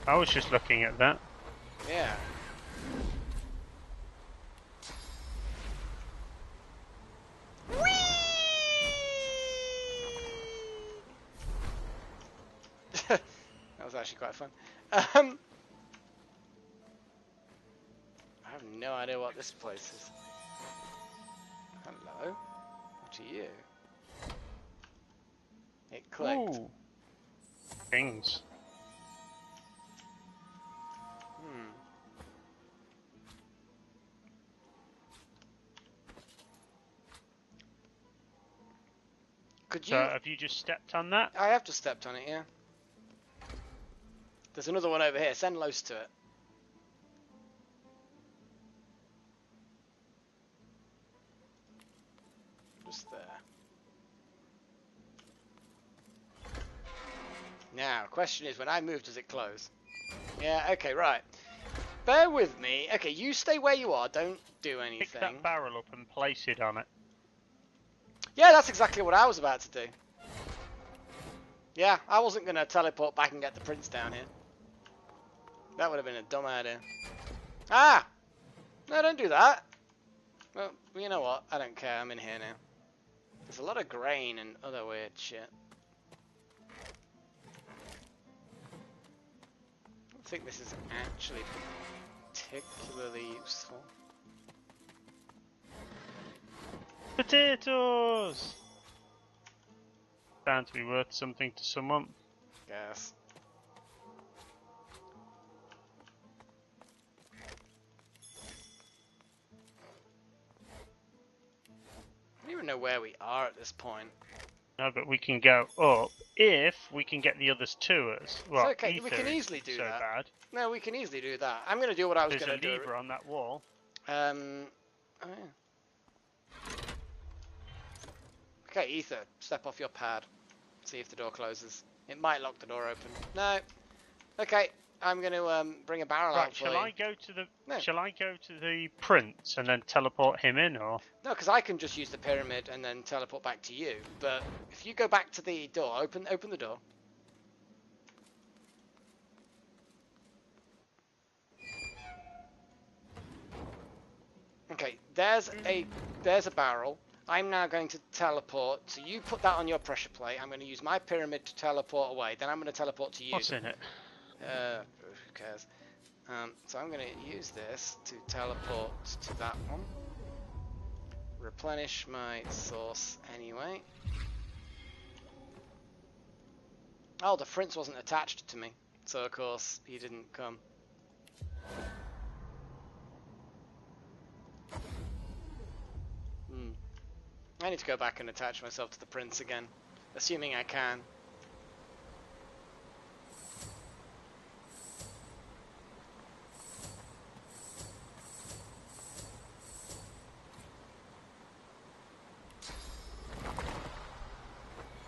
I was just looking at that. Yeah. That was actually quite fun. I have no idea what this place is. Hello? What are you? It clicked. Ooh. Things. Could you... So have you just stepped on that? I have just stepped on it, yeah. There's another one over here. Send Los to it. Just there. Now, question is, when I move, does it close? Yeah, okay, right. Bear with me. Okay, you stay where you are. Don't do anything. Pick that barrel up and place it on it. Yeah, that's exactly what I was about to do. Yeah, I wasn't going to teleport back and get the prince down here. That would have been a dumb idea. Ah! No, don't do that. Well, you know what? I don't care. I'm in here now. There's a lot of grain and other weird shit. I don't think this is actually particularly useful. Potatoes! Bound to be worth something to someone. Yes. I don't even know where we are at this point. No, but we can go up if we can get the others to us. Well, it's okay, we can easily do that. Bad. No, we can easily do that. I'm going to do what I was going to do. There's a lever on that wall. Oh yeah. Okay, Aether, step off your pad. See if the door closes. It might lock the door open. No. Okay, I'm going to bring a barrel out for you. Shall I go to the? No. Shall I go to the prince and then teleport him in, or? No, because I can just use the pyramid and then teleport back to you. But if you go back to the door, open the door. Okay, there's a barrel. I'm now going to teleport. So you put that on your pressure plate. I'm going to use my pyramid to teleport away. Then I'm going to teleport to you. What's in it? Who cares? So I'm going to use this to teleport to that one. Replenish my source anyway. Oh, the prince wasn't attached to me. So of course he didn't come. I need to go back and attach myself to the prince again, assuming I can.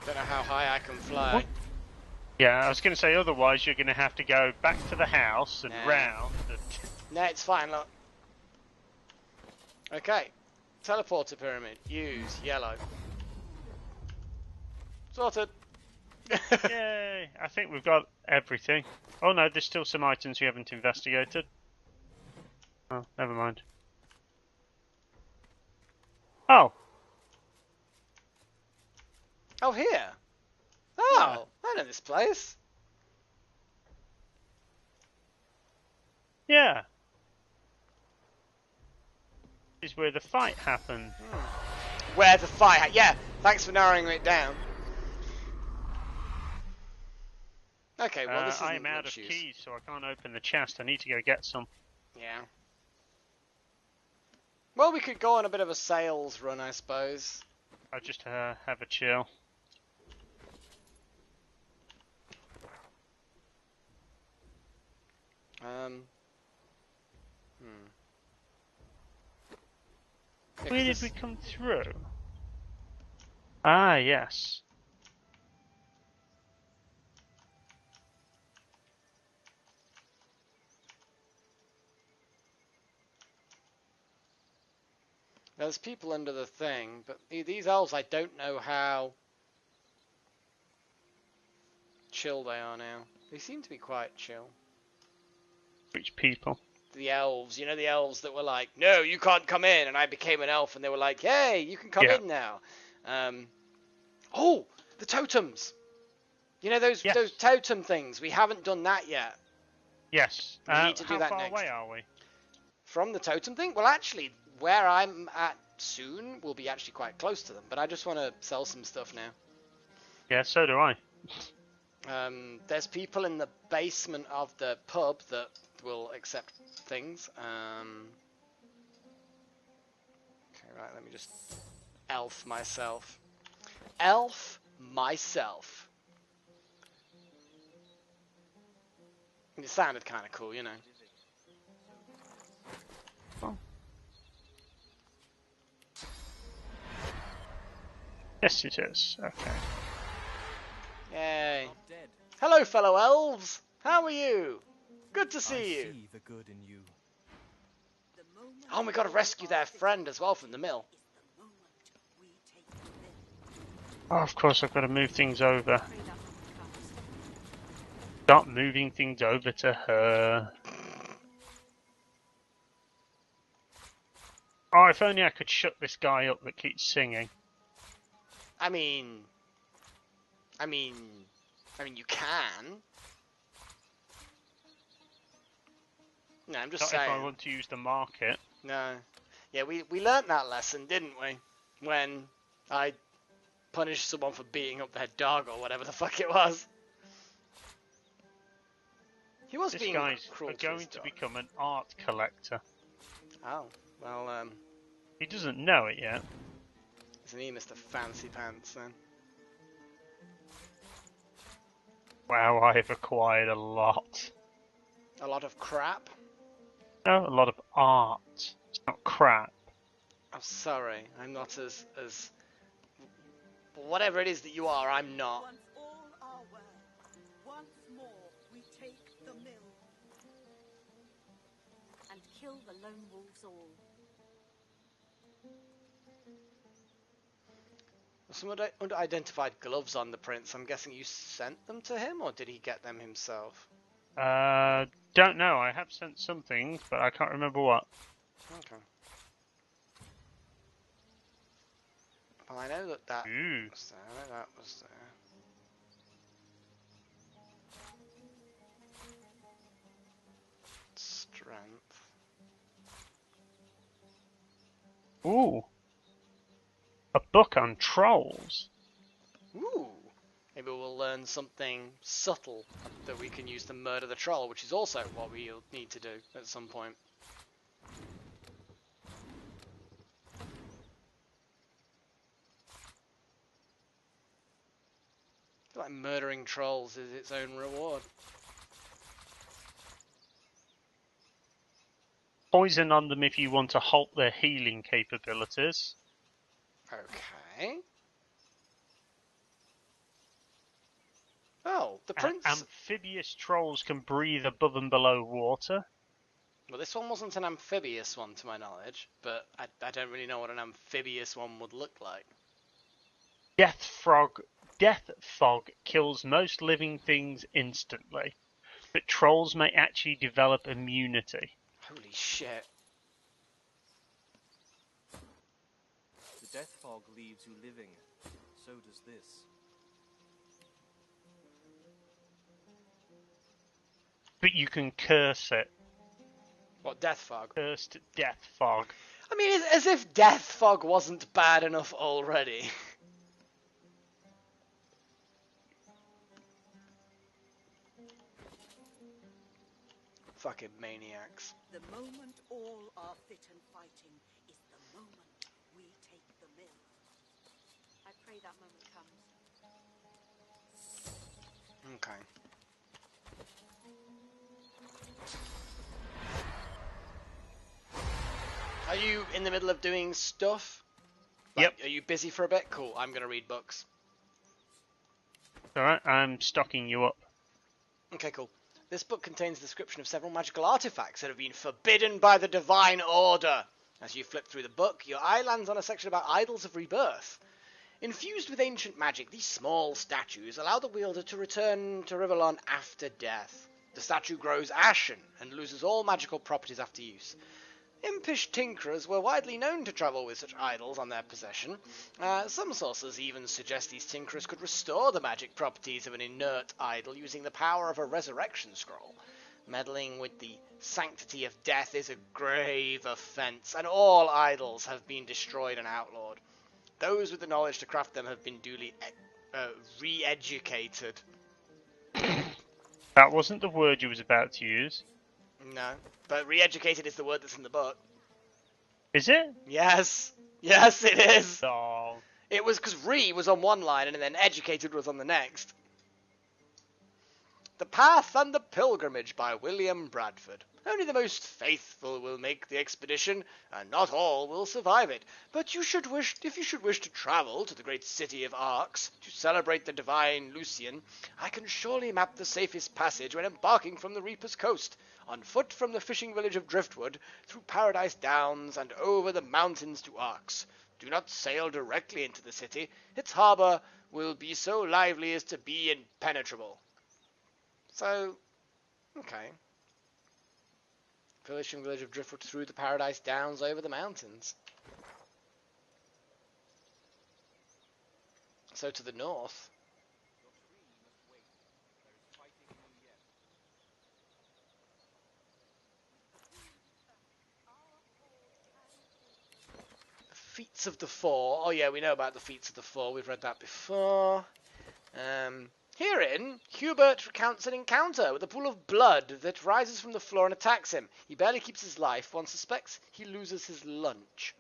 Don't know how high I can fly. What? Yeah, I was going to say otherwise you're going to have to go back to the house and round. And... No, it's fine, look. Okay. Teleporter pyramid. Use yellow. Sorted. Yay! I think we've got everything. Oh no, there's still some items we haven't investigated. Oh, never mind. Oh! Oh, here! Oh, I know this place. Yeah. This is where the fight happened. Where the fight? Yeah, thanks for narrowing it down. Okay, well this is I'm out of keys, so I can't open the chest. I need to go get some. Yeah. Well, we could go on a bit of a sales run, I suppose. I'll just have a chill. Where did we come through? Ah, yes. There's people under the thing, but these elves, I don't know how chill they are now. They seem to be quite chill. Which people? The elves. You know the elves that were like, no, you can't come in, and I became an elf, and they were like, hey, you can come in now. Oh, the totems. You know those totem things? We haven't done that yet. Yes. We need to do that how far next. away are we? From the totem thing? Well, actually, where I'm at soon will be actually quite close to them, but I just want to sell some stuff now. Yeah, so do I. There's people in the basement of the pub that will accept things. Okay, right, let me just elf myself. Elf myself. It sounded kind of cool, you know. Oh. Yes, it is. Okay. Yay. Hello, fellow elves. How are you? Good to see you. See the good in you. Oh, we got to rescue their friend as well from the mill. Oh, of course, I've got to move things over. Start moving things over to her. Oh, if only I could shut this guy up that keeps singing. I mean, you can. No, I'm just Not saying. if I want to use the market. No. Yeah, we learnt that lesson, didn't we? When I punished someone for beating up their dog or whatever the fuck it was. He was being cruel to his going to dog. become an art collector. Oh, well, He doesn't know it yet. isn't he Mr. Fancy Pants then? Wow, I have acquired a lot. A lot of crap? No, a lot of art. It's not crap. I'm sorry, I'm not as whatever it is that you are, I'm not. Once all are well, once more we take the mill and kill the lone wolves all. Some unidentified gloves on the prince. I'm guessing you sent them to him, or did he get them himself? Don't know. I have sent some things, but I can't remember what. Okay. Well, I know that Ooh. was there. I know that was there. Strength. Ooh. A book on trolls. Ooh. Maybe we'll learn something subtle that we can use to murder the troll, which is also what we'll need to do at some point. I feel like murdering trolls is its own reward. Poison on them if you want to halt their healing capabilities. Okay. Oh, the prince... Amphibious trolls can breathe above and below water. Well, this one wasn't an amphibious one to my knowledge, but I don't really know what an amphibious one would look like. Death fog kills most living things instantly, but trolls may actually develop immunity. Holy shit. The death fog leaves you living. So does this. But you can curse it. What, death fog? Cursed death fog. I mean, it's as if death fog wasn't bad enough already. Fucking maniacs. The moment all are fit and fighting is the moment we take the mill. I pray that moment comes. Okay. Are you in the middle of doing stuff? Like, Yep. Are you busy for a bit? Cool, I'm gonna read books. Alright, I'm stocking you up. Okay, cool. This book contains a description of several magical artifacts that have been forbidden by the Divine Order. As you flip through the book, your eye lands on a section about idols of rebirth. Infused with ancient magic, these small statues allow the wielder to return to Rivellon after death. The statue grows ashen and loses all magical properties after use. Impish tinkerers were widely known to travel with such idols on their possession. Some sources even suggest these tinkerers could restore the magic properties of an inert idol using the power of a resurrection scroll. Meddling with the sanctity of death is a grave offence, and all idols have been destroyed and outlawed. Those with the knowledge to craft them have been duly re-educated. That wasn't the word you was about to use. No, but re-educated is the word that's in the book. Is it? Yes. Yes, it is. Oh. It was because re was on one line and then educated was on the next. The Path and the Pilgrimage by William Bradford. Only the most faithful will make the expedition, and not all will survive it. But if you should wish to travel to the great city of Arx to celebrate the divine Lucian, I can surely map the safest passage when embarking from the Reaper's Coast, on foot from the fishing village of Driftwood, through Paradise Downs and over the mountains to Arx. Do not sail directly into the city. Its harbour will be so lively as to be impenetrable. So, okay. Fishing village of Driftwood through the Paradise Downs over the mountains. So to the north. Feats of the Four. Oh yeah, we know about the Feats of the Four. We've read that before. Herein, Hubert recounts an encounter with a pool of blood that rises from the floor and attacks him. He barely keeps his life. One suspects he loses his lunch.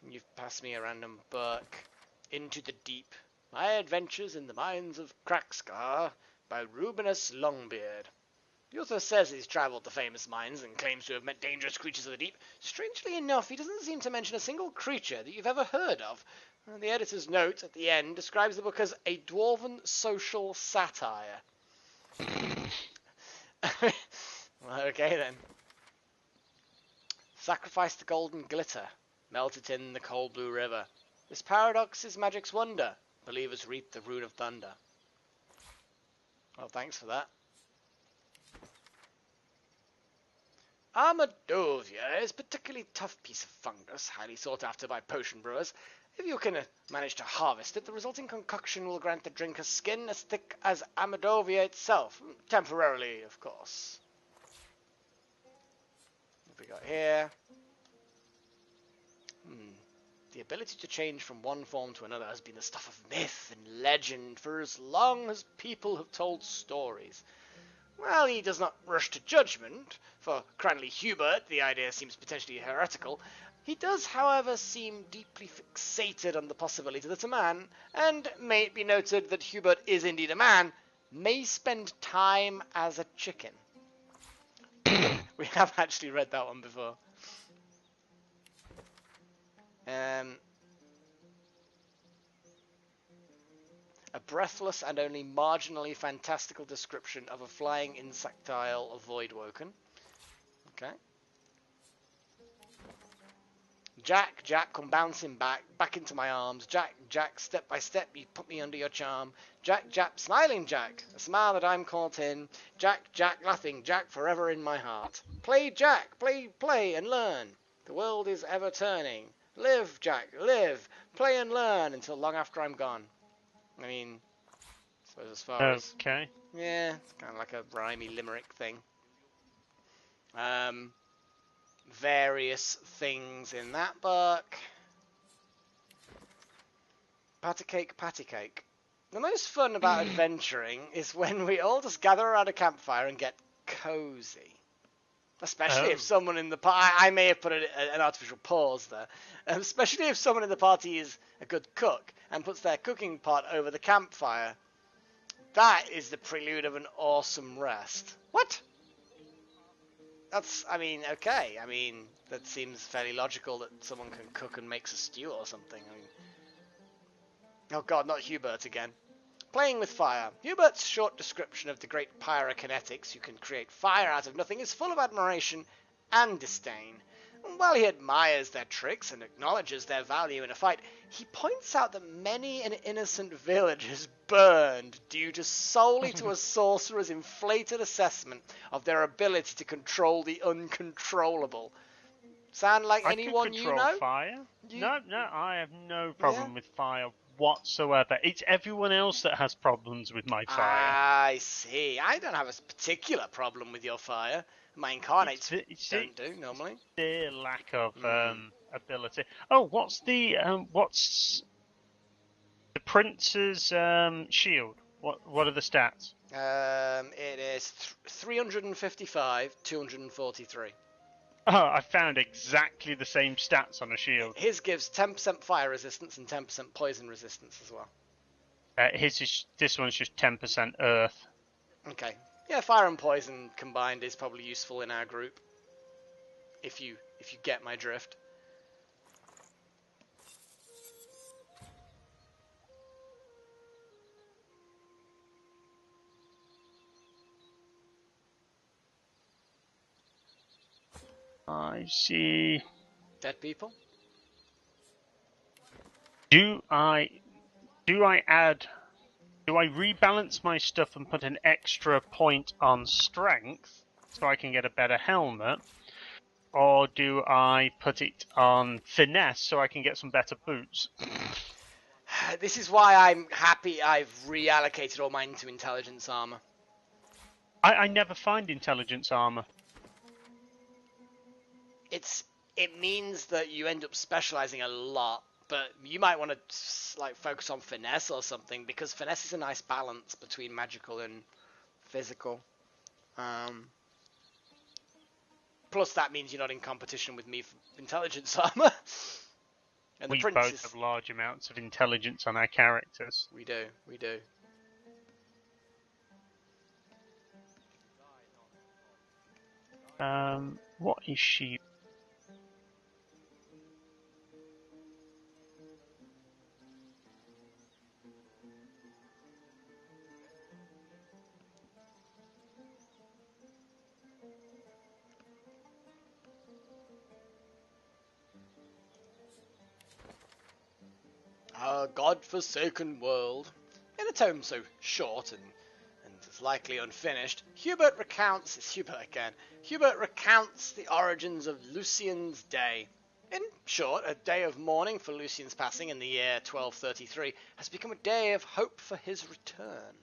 You've passed me a random book. Into the Deep. My Adventures in the Mines of Crackscar by Rubenus Longbeard. The author says he's travelled the famous mines and claims to have met dangerous creatures of the deep. Strangely enough, he doesn't seem to mention a single creature that you've ever heard of. The editor's note at the end describes the book as a dwarven social satire. Well, okay then. Sacrifice the golden glitter. Melt it in the cold blue river. This paradox is magic's wonder. Believers reap the rune of thunder. Well, thanks for that. Armadovia is a particularly tough piece of fungus, highly sought after by potion brewers. If you can manage to harvest it, the resulting concoction will grant the drink a skin as thick as Armadovia itself. Temporarily, of course. What have we got here? The ability to change from one form to another has been the stuff of myth and legend for as long as people have told stories. While he does not rush to judgment, for Cranley Hubert the idea seems potentially heretical, he does, however, seem deeply fixated on the possibility that a man, and may it be noted that Hubert is indeed a man, may spend time as a chicken. We have actually read that one before. A breathless and only marginally fantastical description of a flying insectile Voidwoken. Okay. Jack, come bouncing back into my arms. Jack, step by step, you put me under your charm. Jack, smiling Jack, a smile that I'm caught in. Jack, laughing Jack, forever in my heart. Play, Jack, play and learn. The world is ever turning. Live, Jack, live, play and learn until long after I'm gone. I mean, I suppose as far as... Okay. Yeah, it's kind of like a rhymey limerick thing. Various things in that book. Patty cake. The most fun about adventuring is when we all just gather around a campfire and get cozy. Especially if someone in the party... I may have put an artificial pause there. Especially if someone in the party is a good cook and puts their cooking pot over the campfire. That is the prelude of an awesome rest. What? That's, I mean, okay. I mean, that seems fairly logical that someone can cook and makes a stew or something. I mean, oh god, not Hubert again. Playing with fire. Hubert's short description of the great pyrokinetics who can create fire out of nothing is full of admiration and disdain. while he admires their tricks and acknowledges their value in a fight, he points out that many an innocent village has burned due to solely to a sorcerer's inflated assessment of their ability to control the uncontrollable. Sound like anyone you know? I can control fire. No, I have no problem with fire whatsoever. It's everyone else that has problems with my fire. I see. I don't have a particular problem with your fire. My incarnates don't do normally. Their lack of ability. Oh, what's the prince's shield? What are the stats? It is 355, 243. Oh, I found exactly the same stats on a shield. His gives 10% fire resistance and 10% poison resistance as well. This one's just 10% earth. Okay. Yeah, fire and poison combined is probably useful in our group. If you get my drift. I see. Dead people? Do I rebalance my stuff and put an extra point on strength so I can get a better helmet? Or do I put it on finesse so I can get some better boots? This is why I'm happy I've reallocated all mine to intelligence armor. I never find intelligence armor. It means that you end up specializing a lot, but you might want to like focus on finesse or something, because finesse is a nice balance between magical and physical. Plus, that means you're not in competition with me for intelligence armor. And we both have large amounts of intelligence on our characters. We do. What is she? A God-forsaken world. In a tome so short and is likely unfinished, Hubert recounts the origins of Lucian's day. In short, a day of mourning for Lucian's passing in the year 1233 has become a day of hope for his return.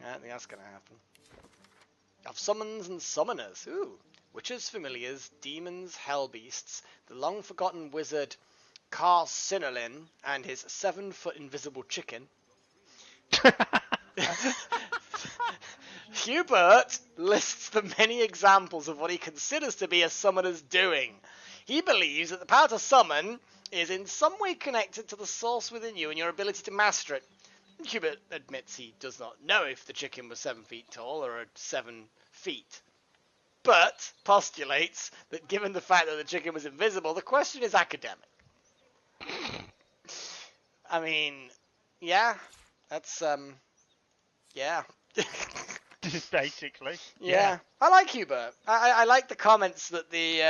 I don't think that's going to happen. Of summons and summoners. Ooh. Witches, familiars, demons, hellbeasts, the long-forgotten wizard Carcinolin and his 7-foot invisible chicken. Hubert lists the many examples of what he considers to be a summoner's doing. He believes that the power to summon is in some way connected to the source within you and your ability to master it. Hubert admits he does not know if the chicken was 7 feet tall or 7 feet, but postulates that given the fact that the chicken was invisible, the question is academic. I mean, yeah, that's, yeah. Basically. Yeah. I like Hubert. I like the comments that the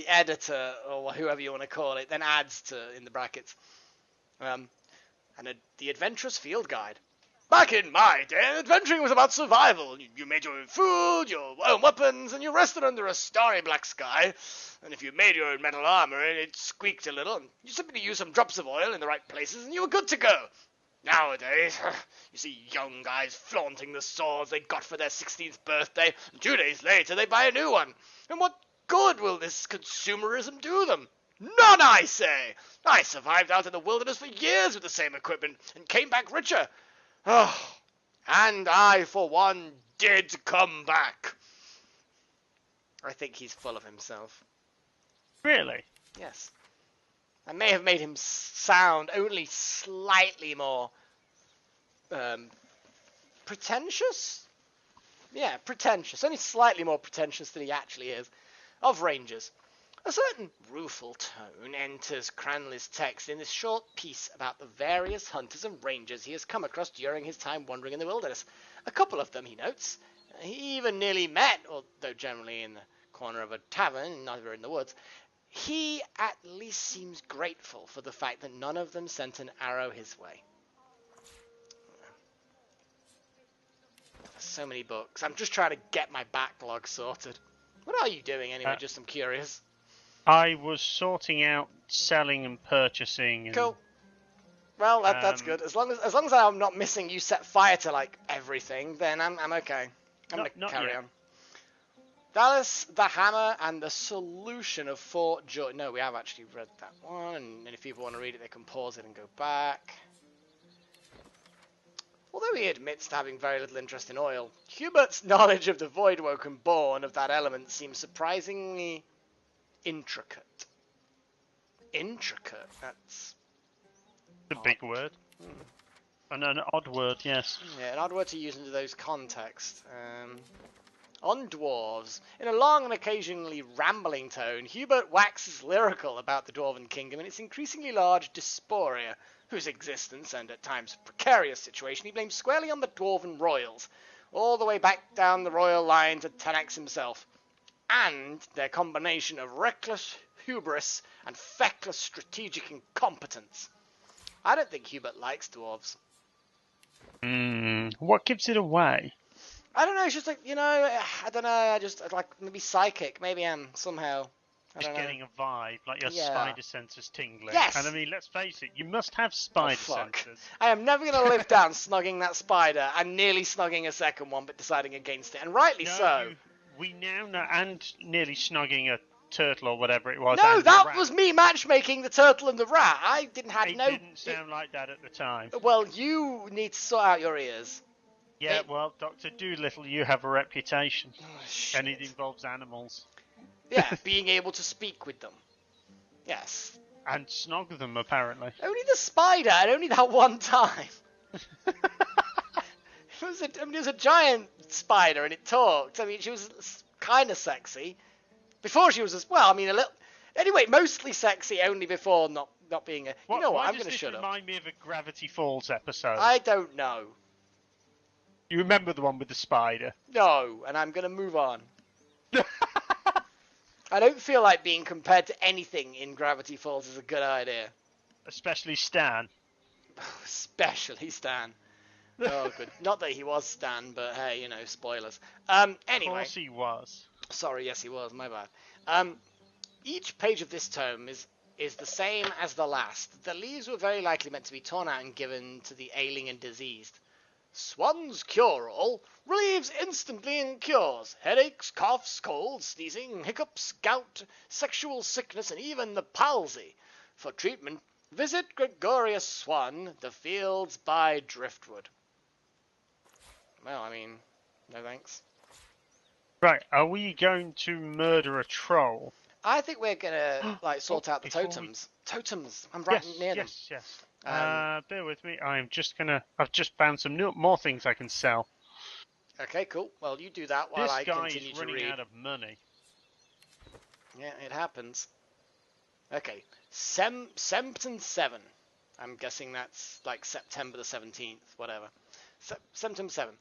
editor, or whoever you want to call it, then adds to in the brackets. The Adventurous Field Guide. Back in my day, adventuring was about survival. You made your own food, your own weapons, and you rested under a starry black sky. And if you made your own metal armor, it squeaked a little, and you simply used some drops of oil in the right places, and you were good to go. Nowadays, you see young guys flaunting the swords they got for their 16th birthday, and 2 days later they buy a new one. And what good will this consumerism do them? None, I say! I survived out in the wilderness for years with the same equipment, and came back richer. Oh, and I, for one, did come back. I think he's full of himself. Really? Yes. I may have made him sound only slightly more pretentious? Yeah, pretentious. Only slightly more pretentious than he actually is. Of Rangers. A certain rueful tone enters Cranley's text in this short piece about the various hunters and rangers he has come across during his time wandering in the wilderness. A couple of them, he notes, he even nearly met, although generally in the corner of a tavern, neither in the woods, he at least seems grateful for the fact that none of them sent an arrow his way. So many books. I'm just trying to get my backlog sorted. What are you doing anyway? Just I'm curious. I was sorting out selling and purchasing. And, Cool. Well, that's good. As long as I'm not missing you set fire to like everything, then I'm okay. I'm gonna carry on. Dallas, the Hammer, and the Solution of Fort George. No, we have actually read that one, and if people want to read it, they can pause it and go back. Although he admits to having very little interest in oil, Hubert's knowledge of the Voidwoken born of that element seems surprisingly intricate. Intricate? That's a big word. And an odd word, yes. Yeah, an odd word to use into those contexts. On dwarves, in a long and occasionally rambling tone, Hubert waxes lyrical about the Dwarven Kingdom and its increasingly large dysphoria, whose existence and at times precarious situation he blames squarely on the Dwarven royals, all the way back down the royal line to Tenax himself, and their combination of reckless hubris and feckless strategic incompetence. I don't think Hubert likes dwarves. What gives it away? I don't know, it's just like, I don't know, I just, like, maybe psychic, maybe I'm somehow, Just getting a vibe, like your spider senses tingling. Yes! And I mean, let's face it, you must have spider senses. I am never going to live down snogging that spider and nearly snogging a second one, but deciding against it, and rightly so. We now know, and nearly snogging a turtle or whatever it was. No, that was me matchmaking the turtle and the rat. I didn't have It didn't sound like that at the time. Well, you need to sort out your ears. Yeah, well, Dr. Doolittle, you have a reputation. Oh, and it involves animals. Yeah, being able to speak with them. Yes. And snog them, apparently. Only the spider, and only that one time. It was a giant spider, and it talked. I mean, she was kind of sexy. Before she was as well, I mean, a little... Anyway, mostly sexy, only before not being a... You know what, I'm going to shut up. Why does this remind me of a Gravity Falls episode? I don't know. You remember the one with the spider? No, and I'm going to move on. I don't feel like being compared to anything in Gravity Falls is a good idea. Especially Stan. Especially Stan. Oh, good. Not that he was Stan, but hey, spoilers. Anyway. Of course he was. Sorry, yes he was, my bad. Each page of this tome is the same as the last. The leaves were very likely meant to be torn out and given to the ailing and diseased. Swan's Cure-All relieves instantly and cures headaches, coughs, colds, sneezing, hiccups, gout, sexual sickness, and even the palsy. For treatment, visit Gregorius Swan, The Fields by Driftwood. Well, I mean, no thanks. Right, are we going to murder a troll? I think we're gonna sort out the totems. Totems. I'm right near them. Yes. Bear with me. I've just found some more things I can sell. Okay, cool. Well, you do that while I continue to read. This guy's running out of money. Yeah, it happens. Okay, Sempton 7. I'm guessing that's like September the 17th, whatever. Sempton 7.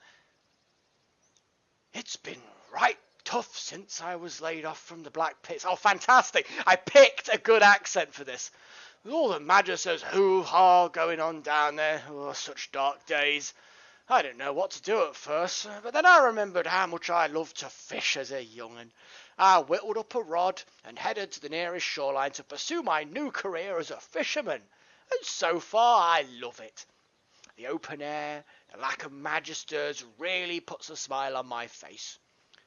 It's been right tough since I was laid off from the Black Pits. Oh, fantastic! I picked a good accent for this. With all the magisters hoo-ha going on down there. Oh, such dark days. I didn't know what to do at first, but then I remembered how much I loved to fish as a young'un. I whittled up a rod and headed to the nearest shoreline to pursue my new career as a fisherman. And so far, I love it. The open air, the lack of magisters really puts a smile on my face.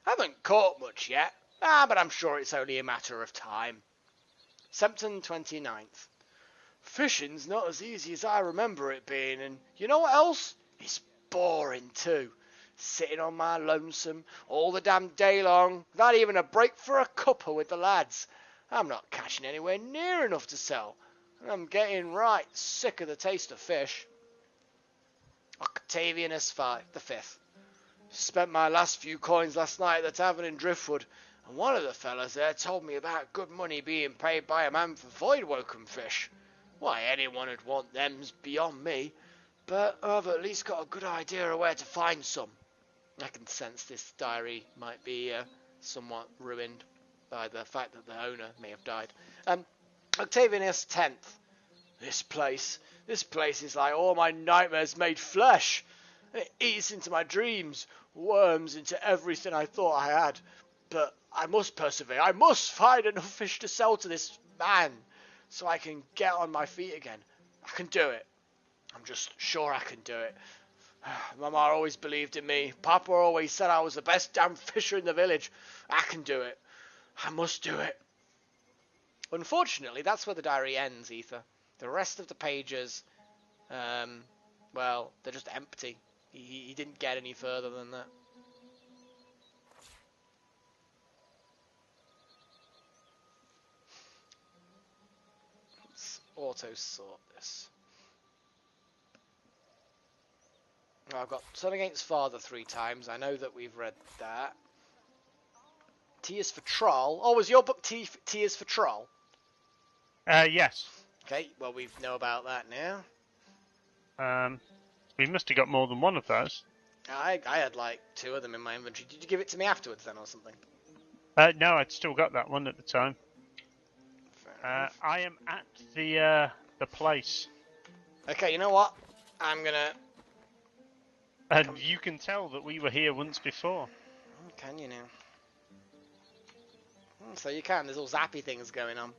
I haven't caught much yet, but I'm sure it's only a matter of time. Sempton 29th. Fishing's not as easy as I remember it being, and you know what else? It's boring too. Sitting on my lonesome all the damn day long, without even a break for a cuppa with the lads. I'm not catching anywhere near enough to sell, and I'm getting right sick of the taste of fish. Octavianus the 5th. Spent my last few coins last night at the tavern in Driftwood, and one of the fellas there told me about good money being paid by a man for voidwoken fish. Why anyone would want them's beyond me, but I've at least got a good idea of where to find some. I can sense this diary might be somewhat ruined. by the fact that the owner may have died. Octavianus 10th. This place is like all my nightmares made flesh. It eats into my dreams, worms into everything I thought I had. But I must persevere. I must find enough fish to sell to this man so I can get on my feet again. I can do it. I'm just sure I can do it. Mama always believed in me. Papa always said I was the best damn fisher in the village. I can do it. I must do it. Unfortunately, that's where the diary ends, Aether. The rest of the pages, well, they're just empty. He didn't get any further than that. Let's auto-sort this. Oh, I've got Son Against Father 3 times. I know that we've read that. T is for Troll. Oh, was your book T is for Troll? Yes. Okay, well, we know about that now. We must have got more than one of those. I had like 2 of them in my inventory. Did you give it to me afterwards then or something? No, I'd still got that one at the time. I am at the place. Okay, you know what? I'm gonna... And you can tell that we were here once before. Can you now? So you can. There's all zappy things going on.